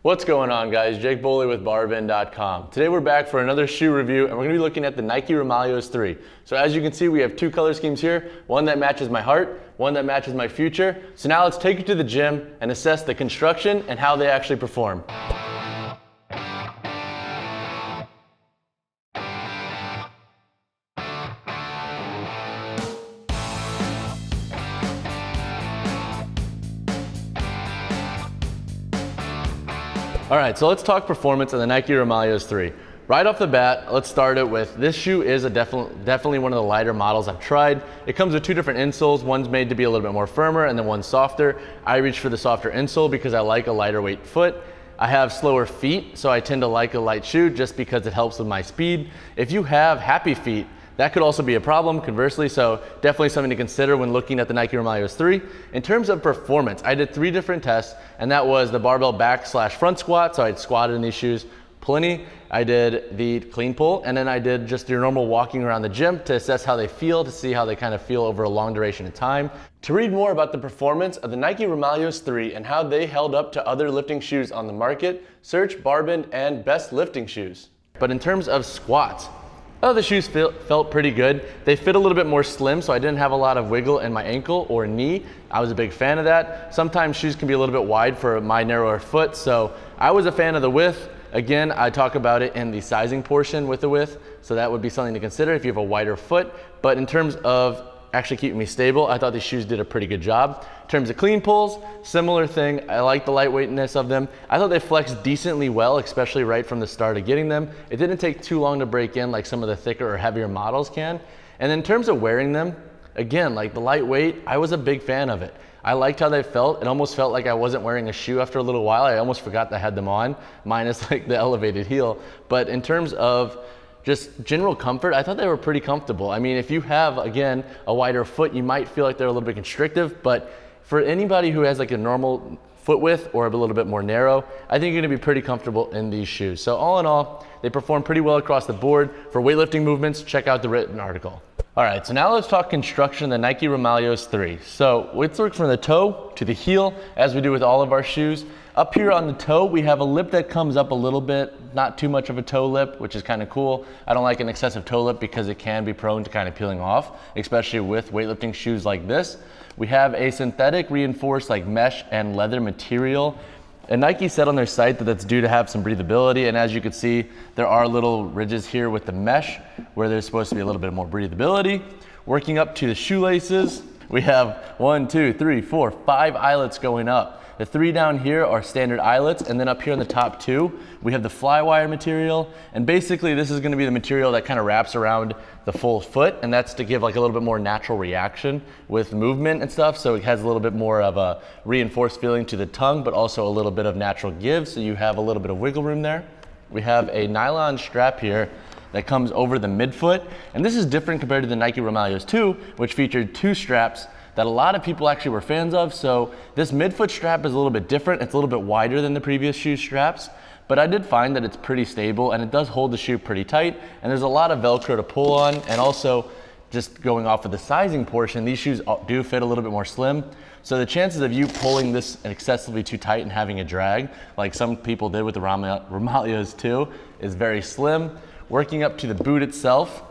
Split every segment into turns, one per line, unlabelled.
What's going on, guys? Jake Boley with BarBend.com. Today we're back for another shoe review, and we're going to be looking at the Nike Romaleos 3. So as you can see, we have two color schemes here, one that matches my heart, one that matches my future. So now let's take you to the gym and assess the construction and how they actually perform. All right, so let's talk performance of the Nike Romaleos 3. Right off the bat, let's start it with, this shoe is definitely one of the lighter models I've tried. It comes with two different insoles. One's made to be a little bit more firmer and then one's softer. I reach for the softer insole because I like a lighter weight foot. I have slower feet, so I tend to like a light shoe just because it helps with my speed. If you have happy feet, that could also be a problem, conversely, so definitely something to consider when looking at the Nike Romaleos 3. In terms of performance, I did 3 different tests, and that was the barbell back / front squat, so I squatted in these shoes plenty. I did the clean pull, and then I did just your normal walking around the gym to assess how they feel, to see how they kind of feel over a long duration of time. To read more about the performance of the Nike Romaleos 3 and how they held up to other lifting shoes on the market, search BarBend and best lifting shoes. But in terms of squats, the shoes felt pretty good. They fit a little bit more slim, so I didn't have a lot of wiggle in my ankle or knee. I was a big fan of that. Sometimes shoes can be a little bit wide for my narrower foot, so I was a fan of the width. Again, I talk about it in the sizing portion with the width, so that would be something to consider if you have a wider foot. But in terms of actually keeping me stable, I thought these shoes did a pretty good job. In terms of clean pulls, similar thing. I like the lightweightness of them. I thought they flexed decently well, especially right from the start of getting them. It didn't take too long to break in like some of the thicker or heavier models can. And in terms of wearing them, again, like the lightweight, I was a big fan of it. I liked how they felt. It almost felt like I wasn't wearing a shoe after a little while. I almost forgot that I had them on, minus like the elevated heel. But in terms of just general comfort, I thought they were pretty comfortable. I mean, if you have, again, a wider foot, you might feel like they're a little bit constrictive, but for anybody who has like a normal foot width or a little bit more narrow, I think you're gonna be pretty comfortable in these shoes. So all in all, they perform pretty well across the board. For weightlifting movements, check out the written article. All right, so now let's talk construction of the Nike Romaleos 3. So let's look from the toe to the heel, as we do with all of our shoes. Up here on the toe, we have a lip that comes up a little bit, not too much of a toe lip, which is kind of cool. I don't like an excessive toe lip because it can be prone to kind of peeling off, especially with weightlifting shoes like this. We have a synthetic reinforced like mesh and leather material. And Nike said on their site that that's due to have some breathability, and as you can see, there are little ridges here with the mesh where there's supposed to be a little bit more breathability. Working up to the shoelaces, we have 1, 2, 3, 4, 5 eyelets going up. The 3 down here are standard eyelets, and then up here in the top 2, we have the flywire material. And basically this is gonna be the material that kind of wraps around the full foot, and that's to give like a little bit more natural reaction with movement and stuff. So it has a little bit more of a reinforced feeling to the tongue, but also a little bit of natural give, so you have a little bit of wiggle room there. We have a nylon strap here that comes over the midfoot, and this is different compared to the Nike Romaleos 2, which featured 2 straps that a lot of people actually were fans of. So this midfoot strap is a little bit different. It's a little bit wider than the previous shoe straps, but I did find that it's pretty stable and it does hold the shoe pretty tight, and there's a lot of Velcro to pull on. And also, just going off of the sizing portion, these shoes do fit a little bit more slim. So the chances of you pulling this excessively too tight and having a drag, like some people did with the Romaleos 2, is very slim. Working up to the boot itself,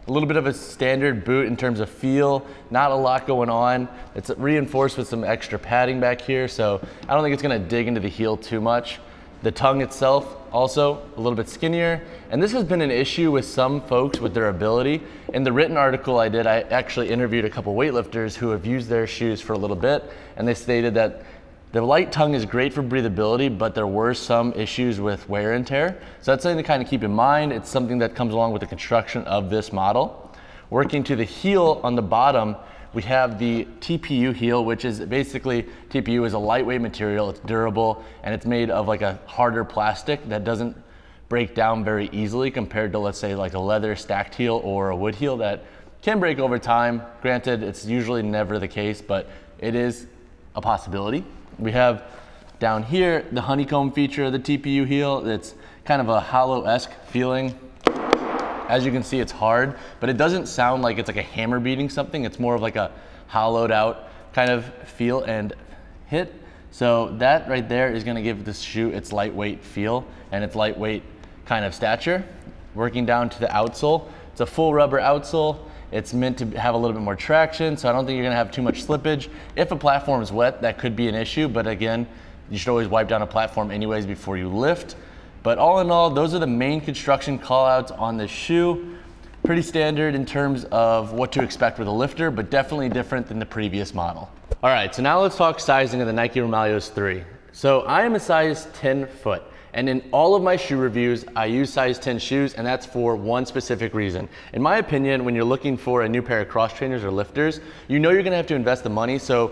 a little bit of a standard boot in terms of feel, not a lot going on. It's reinforced with some extra padding back here, so I don't think it's gonna dig into the heel too much. The tongue itself, also a little bit skinnier. And this has been an issue with some folks with their ability. In the written article I did, I actually interviewed a couple weightlifters who have used their shoes for a little bit, and they stated that the light tongue is great for breathability, but there were some issues with wear and tear. So that's something to kind of keep in mind. It's something that comes along with the construction of this model. Working to the heel on the bottom, we have the TPU heel, which is basically, TPU is a lightweight material, it's durable, and it's made of like a harder plastic that doesn't break down very easily compared to, let's say, like a leather stacked heel or a wood heel that can break over time. Granted, it's usually never the case, but it is a possibility. We have down here the honeycomb feature of the TPU heel. It's kind of a hollow-esque feeling. As you can see, it's hard, but it doesn't sound like it's like a hammer beating something. It's more of like a hollowed out kind of feel and hit. So that right there is gonna give this shoe its lightweight feel and its lightweight kind of stature. Working down to the outsole, it's a full rubber outsole. It's meant to have a little bit more traction, so I don't think you're gonna have too much slippage. If a platform is wet, that could be an issue, but again, you should always wipe down a platform anyways before you lift. But all in all, those are the main construction callouts on this shoe. Pretty standard in terms of what to expect with a lifter, but definitely different than the previous model. All right, so now let's talk sizing of the Nike Romaleos 3. So I am a size 10 foot, and in all of my shoe reviews, I use size 10 shoes, and that's for one specific reason. In my opinion, when you're looking for a new pair of cross trainers or lifters, you know you're gonna have to invest the money, so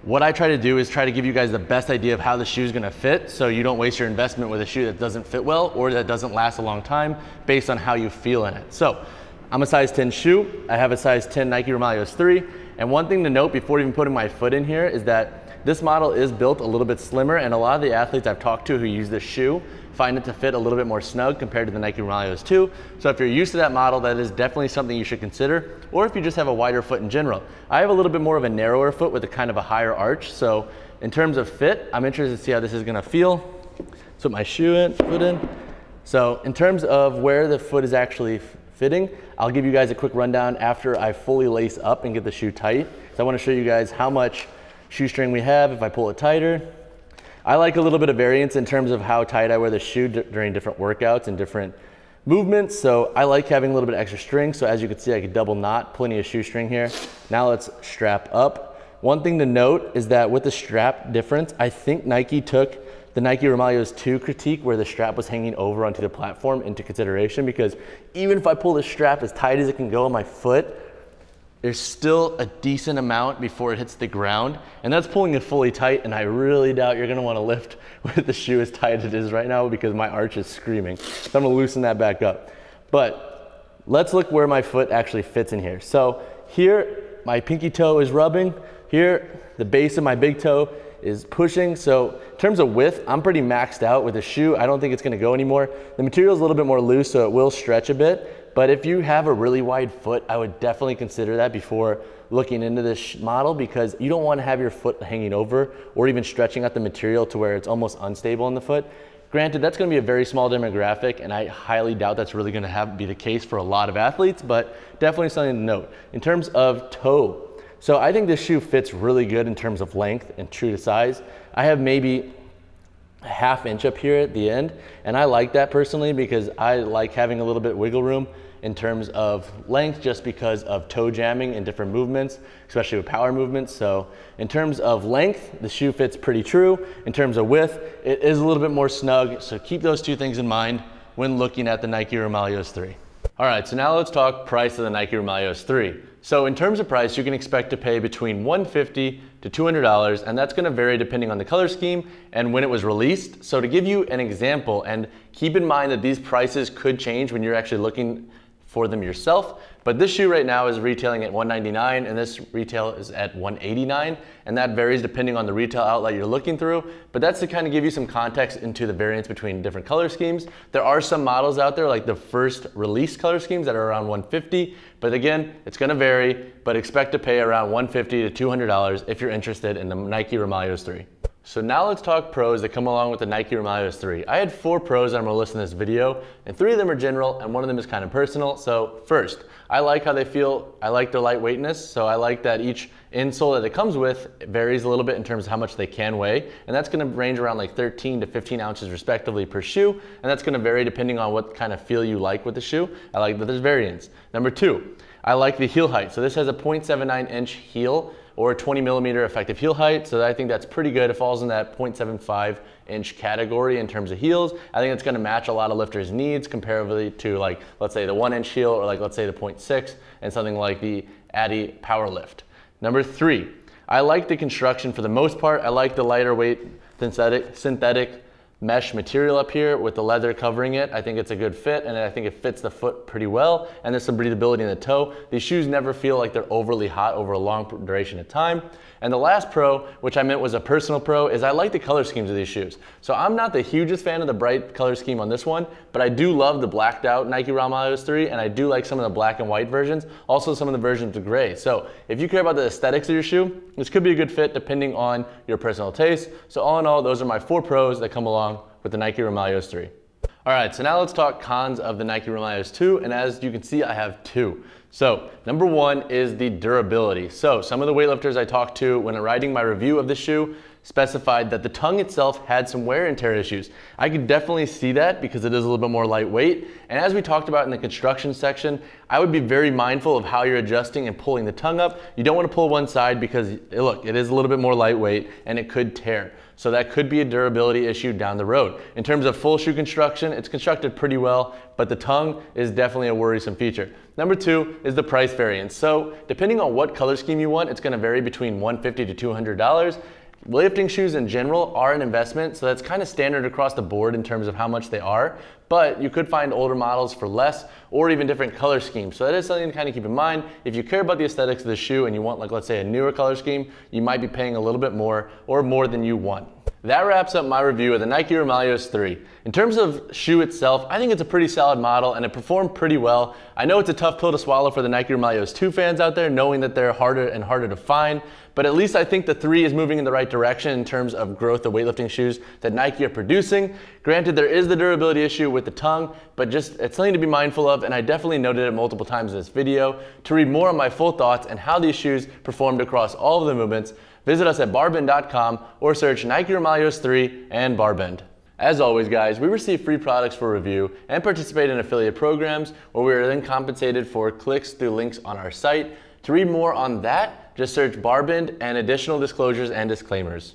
what I try to do is try to give you guys the best idea of how the shoe is gonna fit so you don't waste your investment with a shoe that doesn't fit well or that doesn't last a long time based on how you feel in it. So I'm a size 10 shoe. I have a size 10 Nike Romaleos 3. And one thing to note before even putting my foot in here is that this model is built a little bit slimmer, and a lot of the athletes I've talked to who use this shoe find it to fit a little bit more snug compared to the Nike Romaleos 2. So if you're used to that model, that is definitely something you should consider, or if you just have a wider foot in general. I have a little bit more of a narrower foot with a kind of a higher arch, so in terms of fit, I'm interested to see how this is gonna feel. Let's put my foot in. So in terms of where the foot is actually fitting, I'll give you guys a quick rundown after I fully lace up and get the shoe tight. So I wanna show you guys how much shoestring we have if I pull it tighter. I like a little bit of variance in terms of how tight I wear the shoe during different workouts and different movements. So I like having a little bit of extra string. So as you can see, I could double knot, plenty of shoestring here. Now let's strap up. One thing to note is that with the strap difference, I think Nike took the Nike Romaleos 2 critique where the strap was hanging over onto the platform into consideration, because even if I pull the strap as tight as it can go on my foot, there's still a decent amount before it hits the ground, and that's pulling it fully tight, and I really doubt you're gonna wanna lift with the shoe as tight as it is right now because my arch is screaming. So I'm gonna loosen that back up. But let's look where my foot actually fits in here. So here, my pinky toe is rubbing. Here, the base of my big toe is pushing. So in terms of width, I'm pretty maxed out with the shoe. I don't think it's gonna go anymore. The material is a little bit more loose, so it will stretch a bit. But if you have a really wide foot, I would definitely consider that before looking into this model, because you don't want to have your foot hanging over or even stretching out the material to where it's almost unstable in the foot. Granted, that's going to be a very small demographic, and I highly doubt that's really going to be the case for a lot of athletes, but definitely something to note. In terms of toe, so I think this shoe fits really good in terms of length and true to size. I have maybe a ½ inch up here at the end, and I like that personally because I like having a little bit of wiggle room in terms of length, just because of toe jamming in different movements, especially with power movements. So in terms of length, the shoe fits pretty true. In terms of width, it is a little bit more snug, so keep those two things in mind when looking at the Nike Romaleos 3. All right, so now let's talk price of the Nike Romaleos 3. So in terms of price, you can expect to pay between $150 to $200, and that's gonna vary depending on the color scheme and when it was released. So to give you an example, and keep in mind that these prices could change when you're actually looking for them yourself, but this shoe right now is retailing at $199, and this retail is at $189, and that varies depending on the retail outlet you're looking through. But that's to kind of give you some context into the variance between different color schemes. There are some models out there, like the first release color schemes, that are around $150, but again, it's gonna vary, but expect to pay around $150 to $200 if you're interested in the Nike Romaleos 3. So now let's talk pros that come along with the Nike Romaleos 3. I had 4 pros that I'm gonna list in this video, and 3 of them are general, and 1 of them is kind of personal. So first, I like how they feel. I like their lightweightness, so I like that each insole that it comes with varies a little bit in terms of how much they can weigh, and that's gonna range around like 13 to 15 ounces respectively per shoe, and that's gonna vary depending on what kind of feel you like with the shoe. I like that there's variance. Number 2, I like the heel height. So this has a 0.79 inch heel, or a 20 millimeter effective heel height. So I think that's pretty good. It falls in that 0.75 inch category in terms of heels. I think it's gonna match a lot of lifters' needs comparatively to, like, let's say the 1 inch heel, or like, let's say the 0.6 and something like the Addy Powerlift. Number 3, I like the construction for the most part. I like the lighter weight synthetic mesh material up here with the leather covering it. I think it's a good fit, and I think it fits the foot pretty well, and there's some breathability in the toe. These shoes never feel like they're overly hot over a long duration of time. And the last pro, which I meant was a personal pro, is I like the color schemes of these shoes. So I'm not the hugest fan of the bright color scheme on this one, but I do love the blacked out Nike Romaleos 3, and I do like some of the black and white versions, also some of the versions of gray. So if you care about the aesthetics of your shoe, this could be a good fit depending on your personal taste. So all in all, those are my 4 pros that come along with the Nike Romaleos 3. All right, so now let's talk cons of the Nike Romaleos 2, and as you can see, I have 2. So number 1 is the durability. So some of the weightlifters I talked to when writing my review of the shoe specified that the tongue itself had some wear and tear issues. I could definitely see that because it is a little bit more lightweight. And as we talked about in the construction section, I would be very mindful of how you're adjusting and pulling the tongue up. You don't want to pull one side because, look, it is a little bit more lightweight and it could tear. So that could be a durability issue down the road. In terms of full shoe construction, it's constructed pretty well, but the tongue is definitely a worrisome feature. Number 2 is the price variance. So depending on what color scheme you want, it's going to vary between $150 to $200. Weightlifting shoes in general are an investment, so that's kind of standard across the board in terms of how much they are, but you could find older models for less or even different color schemes. So that is something to kind of keep in mind. If you care about the aesthetics of the shoe and you want, like, let's say a newer color scheme, you might be paying a little bit more or more than you want. That wraps up my review of the Nike Romaleos 3. In terms of shoe itself, I think it's a pretty solid model and it performed pretty well. I know it's a tough pill to swallow for the Nike Romaleos 2 fans out there, knowing that they're harder and harder to find, but at least I think the 3 is moving in the right direction in terms of growth of weightlifting shoes that Nike are producing. Granted, there is the durability issue with the tongue, but just it's something to be mindful of, and I definitely noted it multiple times in this video. To read more on my full thoughts and how these shoes performed across all of the movements, visit us at BarBend.com or search Nike Romaleos 3 and BarBend. As always, guys, we receive free products for review and participate in affiliate programs where we are then compensated for clicks through links on our site. To read more on that, just search BarBend and additional disclosures and disclaimers.